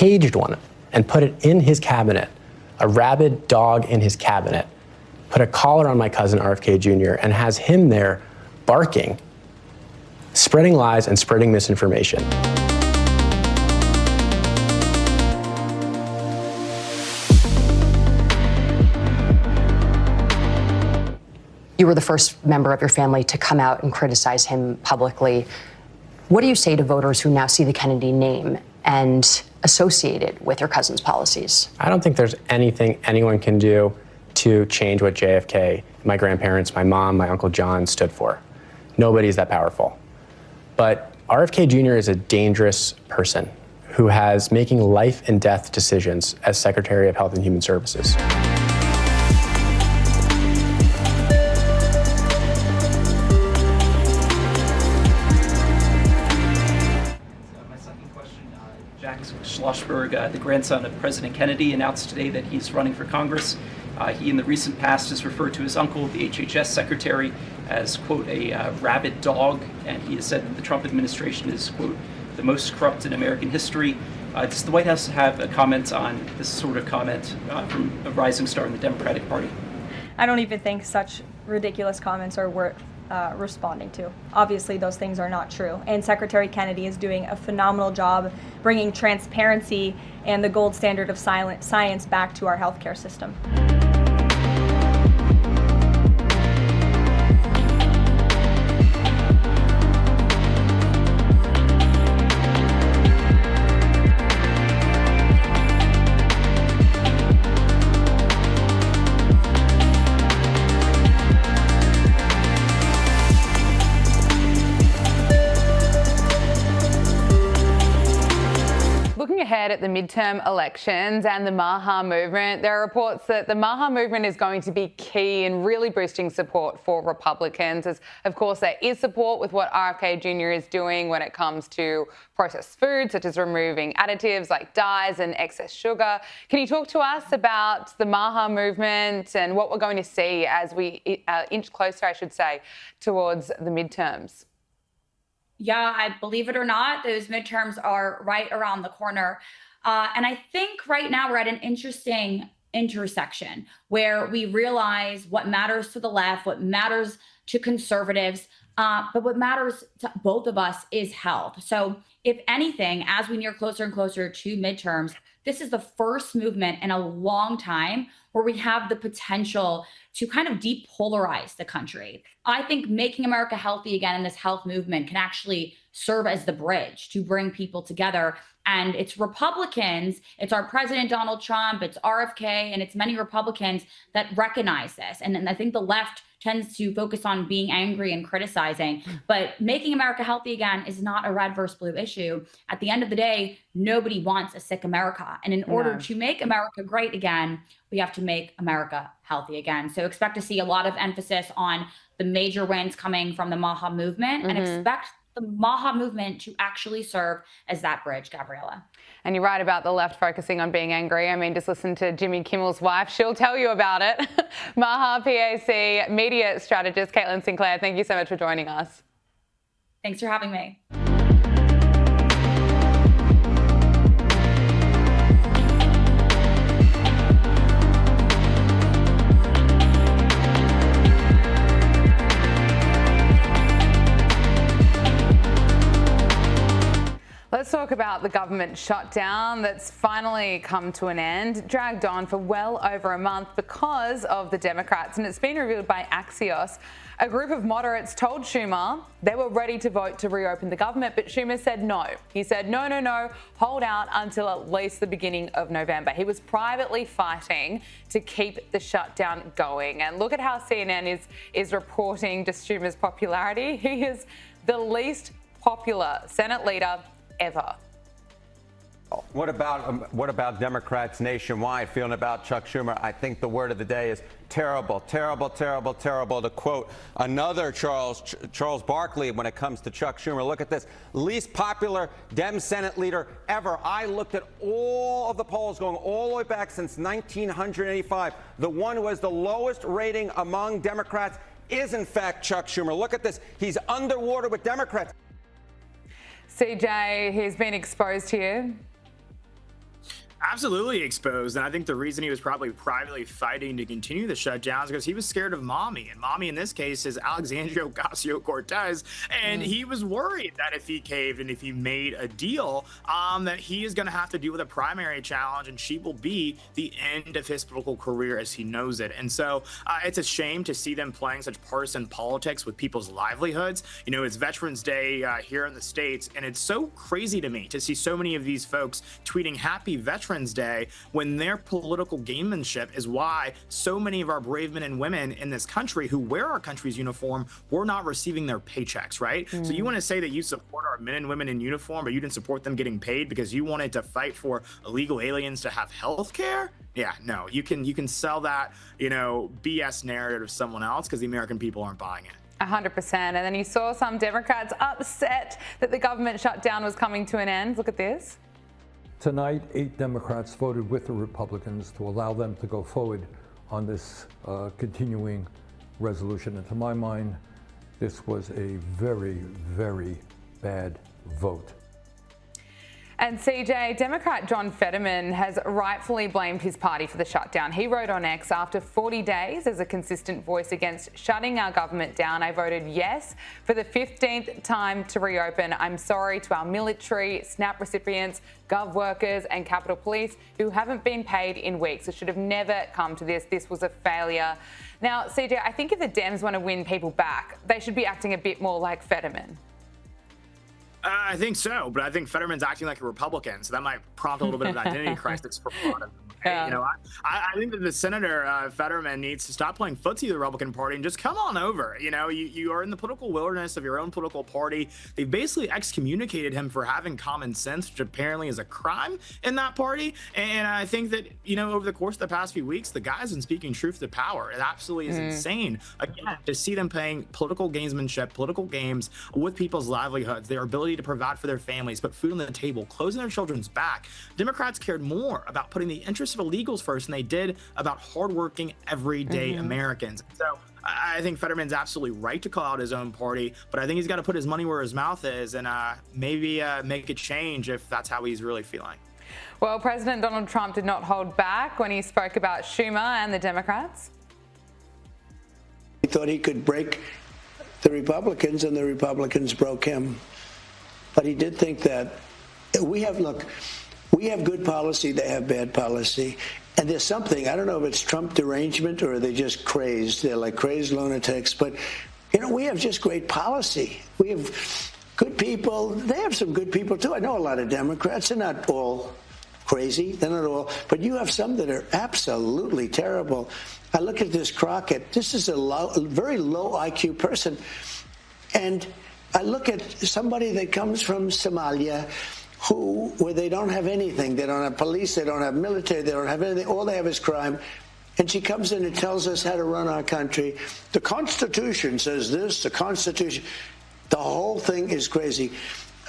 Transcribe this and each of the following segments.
caged one and put it in his cabinet, a rabid dog in his cabinet, put a collar on my cousin RFK Jr. and has him there barking, spreading lies and spreading misinformation. You were the first member of your family to come out and criticize him publicly. What do you say to voters who now see the Kennedy name and associate it with your cousin's policies? I don't think there's anything anyone can do to change what JFK, my grandparents, my mom, my Uncle John stood for. Nobody's that powerful. But RFK Jr. is a dangerous person who has making life and death decisions as Secretary of Health and Human Services. Schlossberg, the grandson of President Kennedy, announced today that he's running for Congress. He, in the recent past, has referred to his uncle, the HHS secretary, as, quote, a rabid dog, and he has said that the Trump administration is, quote, the most corrupt in American history. Does the White House have a comment on this sort of comment from a rising star in the Democratic Party? I don't even think such ridiculous comments are worth responding to. Obviously, those things are not true. And Secretary Kennedy is doing a phenomenal job bringing transparency and the gold standard of science back to our healthcare system. Ahead at the midterm elections and the MAGA movement, there are reports that the MAGA movement is going to be key in really boosting support for Republicans, as of course there is support with what RFK Jr. is doing when it comes to processed food, such as removing additives like dyes and excess sugar. Can you talk to us about the MAGA movement and what we're going to see as we inch closer, I should say, towards the midterms? Yeah, I believe it or not, those midterms are right around the corner. And I think right now we're at an interesting intersection where we realize what matters to the left, what matters to conservatives, but what matters to both of us is health. So if anything, as we near closer and closer to midterms, this is the first movement in a long time where we have the potential to kind of depolarize the country. I think making America healthy again in this health movement can actually serve as the bridge to bring people together. And it's Republicans, it's our president, Donald Trump, it's RFK, and it's many Republicans that recognize this. And I think the left tends to focus on being angry and criticizing, but making America healthy again is not a red versus blue issue. At the end of the day, nobody wants a sick America. And in order to make America great again, we have to make America healthy again. So expect to see a lot of emphasis on the major wins coming from the MAGA movement, and expect the MAGA movement to actually serve as that bridge, Gabriella. And you're right about the left focusing on being angry. I mean, just listen to Jimmy Kimmel's wife. She'll tell you about it. MAGA PAC media strategist Caitlin Sinclair, thank you so much for joining us. Thanks for having me. Let's talk about the government shutdown that's finally come to an end, dragged on for well over a month because of the Democrats. And it's been revealed by Axios. A group of moderates told Schumer they were ready to vote to reopen the government, but Schumer said no. He said, no, hold out until at least the beginning of November. He was privately fighting to keep the shutdown going. And look at how CNN is reporting just Schumer's popularity. He is the least popular Senate leader ever. What about Democrats nationwide feeling about Chuck Schumer? I think the word of the day is terrible, terrible, terrible, terrible. To quote another Charles Barkley when it comes to Chuck Schumer, look at this. Least popular Dem Senate leader ever. I looked at all of the polls going all the way back since 1985. The one who has the lowest rating among Democrats is, in fact, Chuck Schumer. Look at this. He's underwater with Democrats. CJ, he's been exposed here. Absolutely exposed. And I think the reason he was probably privately fighting to continue the shutdown is because he was scared of mommy. And mommy in this case is Alexandria Ocasio-Cortez. And he was worried that if he caved and if he made a deal, that he is going to have to deal with a primary challenge and she will be the end of his political career as he knows it. And so it's a shame to see them playing such partisan politics with people's livelihoods. You know, it's Veterans Day here in the States, and it's so crazy to me to see so many of these folks tweeting Happy Veterans Day when their political gamemanship is why so many of our brave men and women in this country who wear our country's uniform were not receiving their paychecks, right? So you want to say that you support our men and women in uniform, but you didn't support them getting paid because you wanted to fight for illegal aliens to have health care? Yeah, no, you can sell that, you know, BS narrative to someone else because the American people aren't buying it. 100%. And then you saw some Democrats upset that the government shutdown was coming to an end. Look at this. Tonight, 8 Democrats voted with the Republicans to allow them to go forward on this continuing resolution. And to my mind, this was a very, very bad vote. And CJ, Democrat John Fetterman has rightfully blamed his party for the shutdown. He wrote on X, after 40 days as a consistent voice against shutting our government down, I voted yes for the 15th time to reopen. I'm sorry to our military, SNAP recipients, Gov workers and Capitol Police who haven't been paid in weeks. It should have never come to this. This was a failure. Now, CJ, I think if the Dems want to win people back, they should be acting a bit more like Fetterman. I think so, but I think Fetterman's acting like a Republican, so that might prompt a little bit of an identity crisis for a lot of them. Yeah. You know, I think that the Senator Fetterman needs to stop playing footsie to the Republican Party and just come on over. You know, you are in the political wilderness of your own political party. They've basically excommunicated him for having common sense, which apparently is a crime in that party. And I think that, you know, over the course of the past few weeks, the guy's been speaking truth to power. It absolutely is insane. Again, to see them playing political gamesmanship, political games with people's livelihoods, their ability to provide for their families, put food on the table, closing their children's back. Democrats cared more about putting the interests of illegals first than they did about hardworking, everyday Americans. So I think Fetterman's absolutely right to call out his own party, but I think he's got to put his money where his mouth is and maybe make a change if that's how he's really feeling. Well, President Donald Trump did not hold back when he spoke about Schumer and the Democrats. He thought he could break the Republicans, and the Republicans broke him. But he did think that we have good policy, they have bad policy. And there's something, I don't know if it's Trump derangement or are they just crazed. They're like crazed lunatics. But, you know, we have just great policy. We have good people. They have some good people, too. I know a lot of Democrats. They're not all crazy. They're not all. But you have some that are absolutely terrible. I look at this Crockett. This is a very low IQ person. And I look at somebody that comes from Somalia where they don't have anything. They don't have police. They don't have military. They don't have anything. All they have is crime. And she comes in and tells us how to run our country. The Constitution says this, the Constitution. The whole thing is crazy.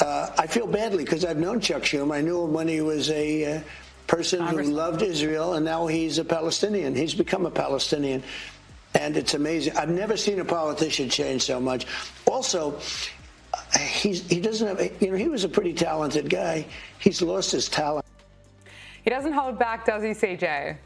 I feel badly because I've known Chuck Schumer. I knew him when he was a person who loved Israel, and now he's a Palestinian. He's become a Palestinian. And it's amazing. I've never seen a politician change so much. Also, he doesn't have, you know, he was a pretty talented guy. He's lost his talent. He doesn't hold back, does he, CJ?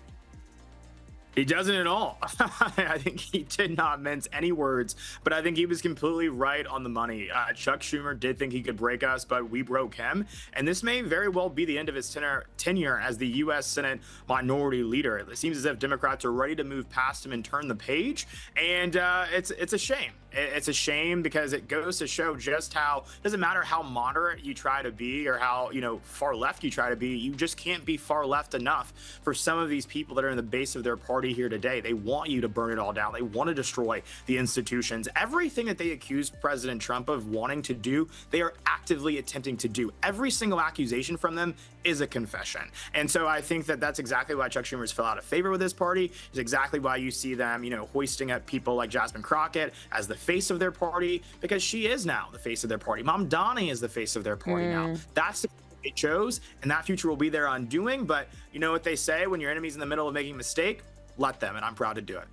He doesn't at all. I think he did not mince any words, but I think he was completely right on the money. Chuck Schumer did think he could break us, but we broke him. And this may very well be the end of his tenure as the U.S. Senate minority leader. It seems as if Democrats are ready to move past him and turn the page. And it's a shame. It's a shame because it goes to show just how it doesn't matter how moderate you try to be or how, you know, far left you try to be. You just can't be far left enough for some of these people that are in the base of their party here today. They want you to burn it all down. They want to destroy the institutions. Everything that they accused President Trump of wanting to do, they are actively attempting to do. Every single accusation from them is a confession. And so I think that that's exactly why Chuck Schumer's fell out of favor with this party. It's exactly why you see them, you know, hoisting up people like Jasmine Crockett as the face of their party, because she is now the face of their party. Mom Donnie is the face of their party now. That's the they chose, and that future will be their undoing. But you know what they say, when your enemy's in the middle of making a mistake, let them, and I'm proud to do it.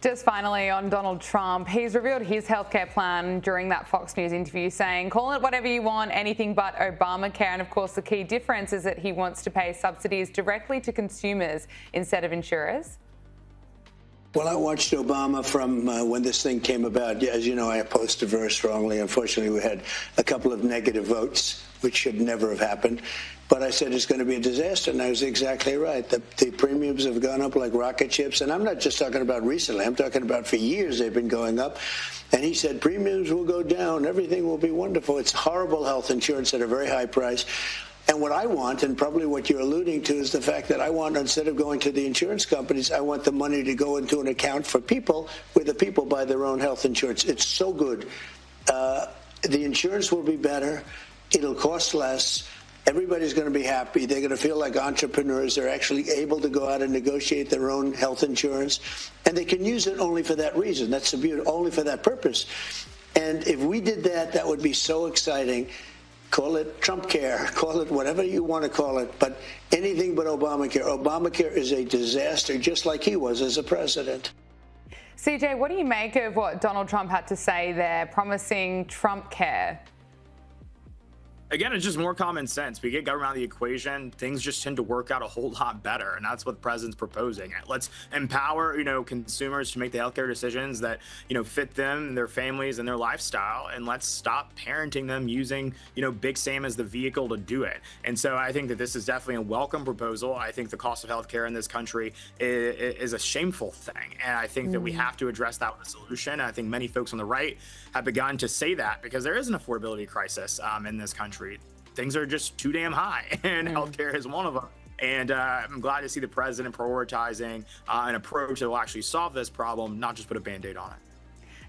Just finally on Donald Trump, he's revealed his healthcare plan during that Fox News interview, saying, call it whatever you want, anything but Obamacare. And of course, the key difference is that he wants to pay subsidies directly to consumers instead of insurers. Well, I watched Obama from when this thing came about. As you know, I opposed it very strongly. Unfortunately, we had a couple of negative votes, which should never have happened. But I said it's going to be a disaster, and I was exactly right. The premiums have gone up like rocket ships, and I'm not just talking about recently. I'm talking about for years they've been going up. And he said premiums will go down. Everything will be wonderful. It's horrible health insurance at a very high price. And what I want, and probably what you're alluding to, is the fact that I want, instead of going to the insurance companies, I want the money to go into an account for people where the people buy their own health insurance. It's so good. The insurance will be better. It'll cost less. Everybody's going to be happy. They're going to feel like entrepreneurs. They're actually able to go out and negotiate their own health insurance. And they can use it only for that reason. That's the beauty, only for that purpose. And if we did that, that would be so exciting. Call it Trump care, call it whatever you want to call it, but anything but Obamacare. Obamacare is a disaster, just like he was as a president. CJ, what do you make of what Donald Trump had to say there, promising Trump care? Again, it's just more common sense. We get government out of the equation, things just tend to work out a whole lot better, and that's what the president's proposing. Let's empower, consumers to make the healthcare decisions that, fit them, their families, and their lifestyle, and let's stop parenting them using, Big Sam as the vehicle to do it. And so I think that this is definitely a welcome proposal. I think the cost of healthcare in this country is a shameful thing, and I think that we have to address that with a solution. I think many folks on the right have begun to say that because there is an affordability crisis in this country. Things are just too damn high, and healthcare is one of them. And I'm glad to see the president prioritizing an approach that will actually solve this problem, not just put a Band-Aid on it.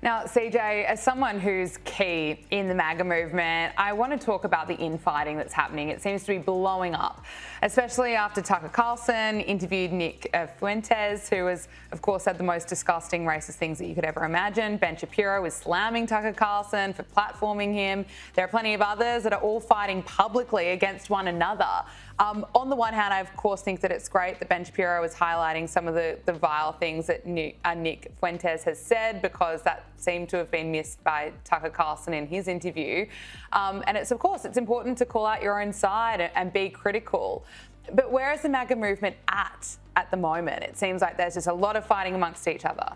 Now, CJ, as someone who's key in the MAGA movement, I want to talk about the infighting that's happening. It seems to be blowing up, especially after Tucker Carlson interviewed Nick Fuentes, who has, of course, said the most disgusting racist things that you could ever imagine. Ben Shapiro is slamming Tucker Carlson for platforming him. There are plenty of others that are all fighting publicly against one another. On the one hand, I, of course, think that it's great that Ben Shapiro is highlighting some of the vile things that Nick Fuentes has said, because that seemed to have been missed by Tucker Carlson in his interview. And it's, of course, it's important to call out your own side and be critical. But where is the MAGA movement at the moment? It seems like there's just a lot of fighting amongst each other.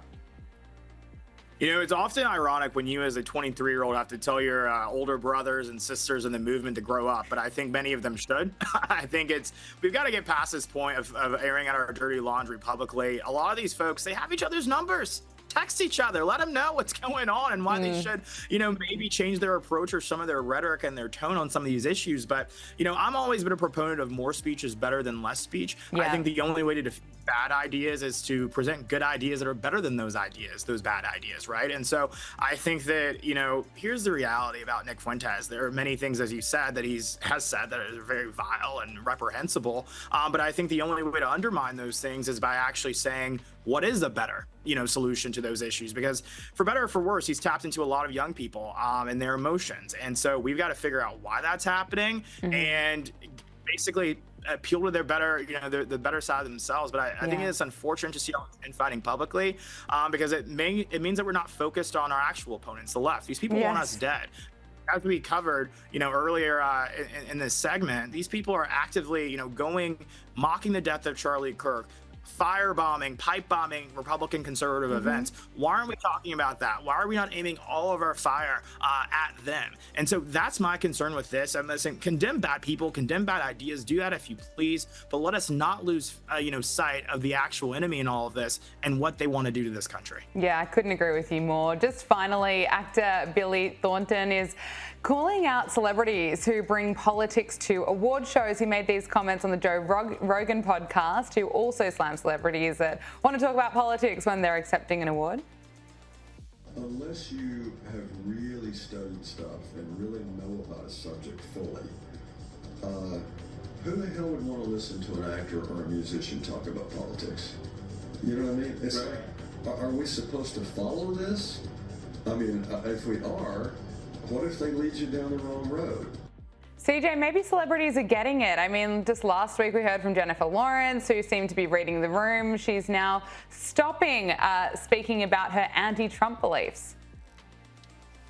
It's often ironic when you as a 23-year-old have to tell your older brothers and sisters in the movement to grow up, but I think many of them should. I think we've got to get past this point of airing out our dirty laundry publicly. A lot of these folks, they have each other's numbers. Text each other, let them know what's going on and why they should, maybe change their approach or some of their rhetoric and their tone on some of these issues. But, I'm always been a proponent of more speech is better than less speech. Yeah. I think the only way to defeat bad ideas is to present good ideas that are better than those bad ideas, right? And so I think that, here's the reality about Nick Fuentes. There are many things, as you said, that has said that are very vile and reprehensible. But I think the only way to undermine those things is by actually saying, what is a better, solution to those issues? Because for better or for worse, he's tapped into a lot of young people and their emotions. And so we've got to figure out why that's happening and basically appeal to their better, the better side of themselves. But I think it's unfortunate to see all this infighting publicly because it means that we're not focused on our actual opponents, the left. These people want us dead. As we covered, earlier in this segment, these people are actively, mocking the death of Charlie Kirk, firebombing, pipe bombing Republican conservative events. Why aren't we talking about that? Why are we not aiming all of our fire at them? And so that's my concern with this. I'm saying condemn bad people, condemn bad ideas, do that if you please, but let us not lose sight of the actual enemy in all of this and what they want to do to this country. Yeah, I couldn't agree with you more. Just finally, actor Billy Thornton is calling out celebrities who bring politics to award shows. He made these comments on the Joe Rogan podcast, who also slams celebrities that want to talk about politics when they're accepting an award. Unless you have really studied stuff and really know about a subject fully, who the hell would want to listen to an actor or a musician talk about politics? You know what I mean? It's like, are we supposed to follow this? I mean, if we are, what if they lead you down the wrong road? CJ, maybe celebrities are getting it. I mean, just last week we heard from Jennifer Lawrence, who seemed to be reading the room. She's now stopping speaking about her anti-Trump beliefs.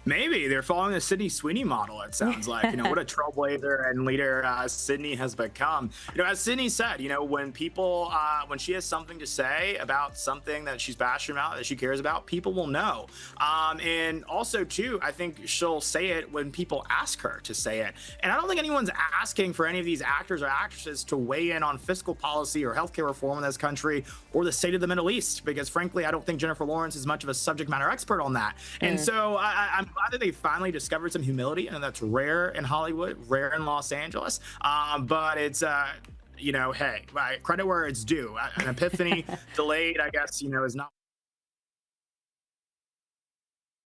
Maybe they're following the Sydney Sweeney model. It sounds like, what a trailblazer and leader Sydney has become. As Sydney said, when people, when she has something to say about something that she's passionate about, that she cares about, people will know. And also, too, I think she'll say it when people ask her to say it. And I don't think anyone's asking for any of these actors or actresses to weigh in on fiscal policy or healthcare reform in this country or the state of the Middle East, because frankly, I don't think Jennifer Lawrence is much of a subject matter expert on that. And so I'm glad that they finally discovered some humility, and that's rare in Hollywood, rare in Los Angeles. But it's, hey, credit where it's due. An epiphany delayed, I guess, is not.